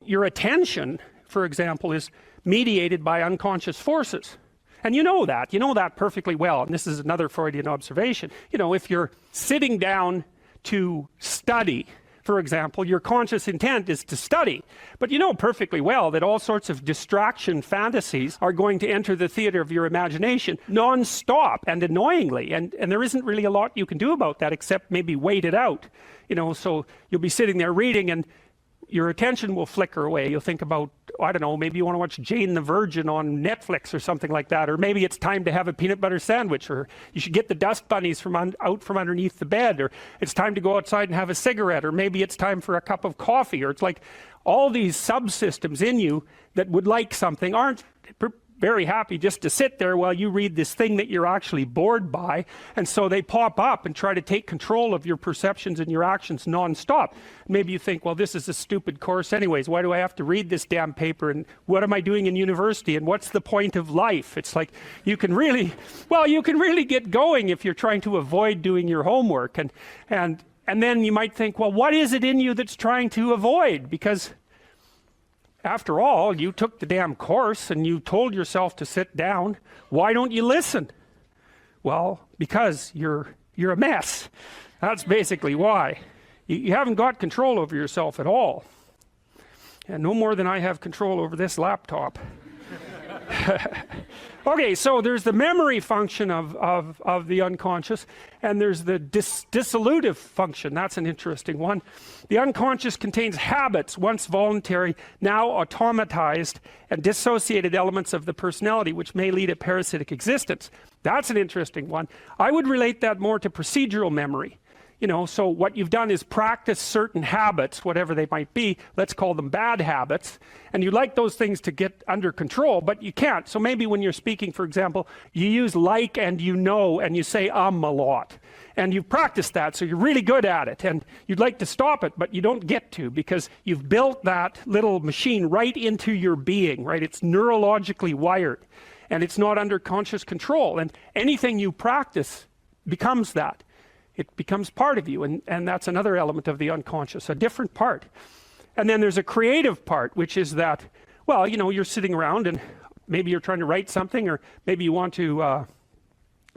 your attention, for example, is mediated by unconscious forces. And you know that perfectly well. And this is another Freudian observation. You know, if you're sitting down to study, for example, your conscious intent is to study. But you know perfectly well that all sorts of distraction fantasies are going to enter the theater of your imagination non-stop and annoyingly. And there isn't really a lot you can do about that except maybe wait it out. You know, so you'll be sitting there reading and your attention will flicker away. You'll think about, I don't know, maybe you want to watch Jane the Virgin on Netflix or something like that. Or maybe it's time to have a peanut butter sandwich. Or you should get the dust bunnies out from underneath the bed. Or it's time to go outside and have a cigarette. Or maybe it's time for a cup of coffee. Or it's like all these subsystems in you that would like something aren't very happy just to sit there while you read this thing that you're actually bored by. And so they pop up and try to take control of your perceptions and your actions non-stop. Maybe you think, well, this is a stupid course anyways. Why do I have to read this damn paper? And what am I doing in university? And what's the point of life? It's like you can really get going if you're trying to avoid doing your homework. And then you might think, well, what is it in you that's trying to avoid? Because after all, you took the damn course and you told yourself to sit down. Why don't you listen? Well, because you're a mess. That's basically why. You haven't got control over yourself at all. And no more than I have control over this laptop. Okay, so there's the memory function of the unconscious, and there's the dissolutive function. That's an interesting one. The unconscious contains habits, once voluntary, now automatized, and dissociated elements of the personality, which may lead a parasitic existence. That's an interesting one. I would relate that more to procedural memory. You know, so what you've done is practice certain habits, whatever they might be. Let's call them bad habits. And you like those things to get under control, but you can't. So maybe when you're speaking, for example, you use like and you know, and you say a lot. And you've practiced that, so you're really good at it. And you'd like to stop it, but you don't get to, because you've built that little machine right into your being, right? It's neurologically wired, and it's not under conscious control. And anything you practice becomes that. It becomes part of you, and that's another element of the unconscious, a different part. And then there's a creative part, which is that, well, you know, you're sitting around and maybe you're trying to write something, or maybe you want to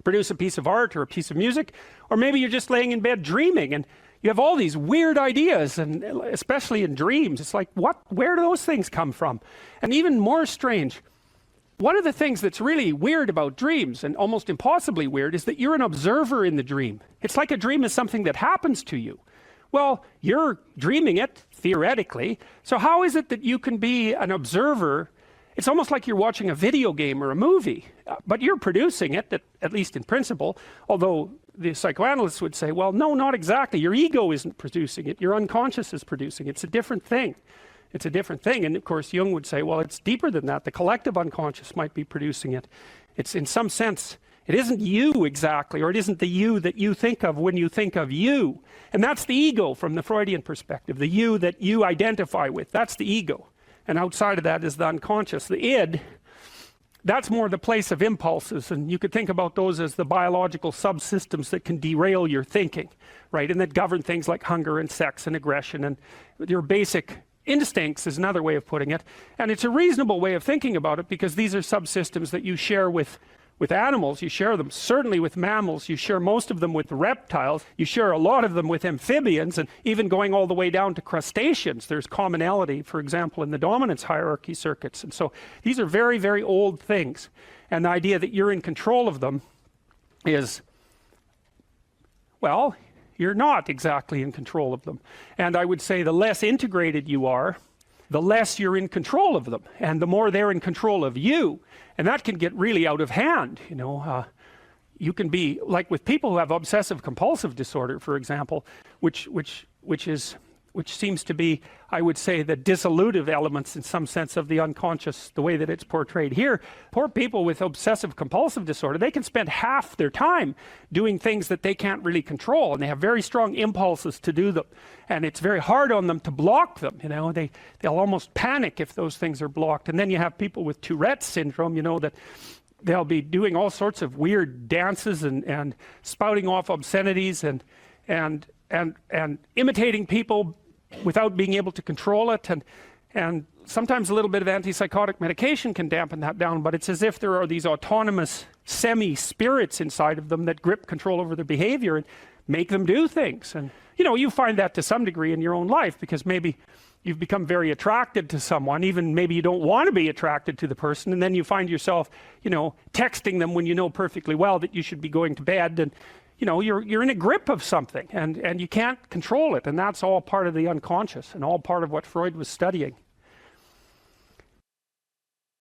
produce a piece of art or a piece of music, or maybe you're just laying in bed dreaming and you have all these weird ideas, and especially in dreams, it's like, where do those things come from? And even more strange, one of the things that's really weird about dreams, and almost impossibly weird, is that you're an observer in the dream. It's like a dream is something that happens to you. Well, you're dreaming it, theoretically, so how is it that you can be an observer? It's almost like you're watching a video game or a movie, but you're producing it, at least in principle, although the psychoanalysts would say, well, no, not exactly. Your ego isn't producing it, your unconscious is producing it. It's a different thing. It's a different thing. And of course, Jung would say, well, it's deeper than that. The collective unconscious might be producing it. It's, in some sense, it isn't you exactly, or it isn't the you that you think of when you think of you. And that's the ego from the Freudian perspective, the you that you identify with. That's the ego. And outside of that is the unconscious. The id, that's more the place of impulses. And you could think about those as the biological subsystems that can derail your thinking, right? And that govern things like hunger and sex and aggression and your basic instincts is another way of putting it. And it's a reasonable way of thinking about it, because these are subsystems that you share with animals. You share them certainly with mammals. You share most of them with reptiles. You share a lot of them with amphibians, and even going all the way down to crustaceans. There's commonality, for example, in the dominance hierarchy circuits. And so these are very, very old things. And the idea that you're in control of them is, well, you're not exactly in control of them. And I would say the less integrated you are, the less you're in control of them, and the more they're in control of you. And that can get really out of hand. You know, you can be like with people who have obsessive compulsive disorder, for example, which seems to be, I would say, the dissolutive elements in some sense of the unconscious, the way that it's portrayed here. Poor people with obsessive compulsive disorder, they can spend half their time doing things that they can't really control, and they have very strong impulses to do them, and it's very hard on them to block them. You know, they'll almost panic if those things are blocked. And then you have people with Tourette's syndrome, you know, that they'll be doing all sorts of weird dances and spouting off obscenities and imitating people without being able to control it. And sometimes a little bit of antipsychotic medication can dampen that down, but it's as if there are these autonomous semi-spirits inside of them that grip control over their behavior and make them do things. And you know, you find that to some degree in your own life, because maybe you've become very attracted to someone, even maybe you don't want to be attracted to the person, and then you find yourself, you know, texting them when you know perfectly well that you should be going to bed, and you know, you're in a grip of something, and you can't control it, and that's all part of the unconscious and all part of what Freud was studying.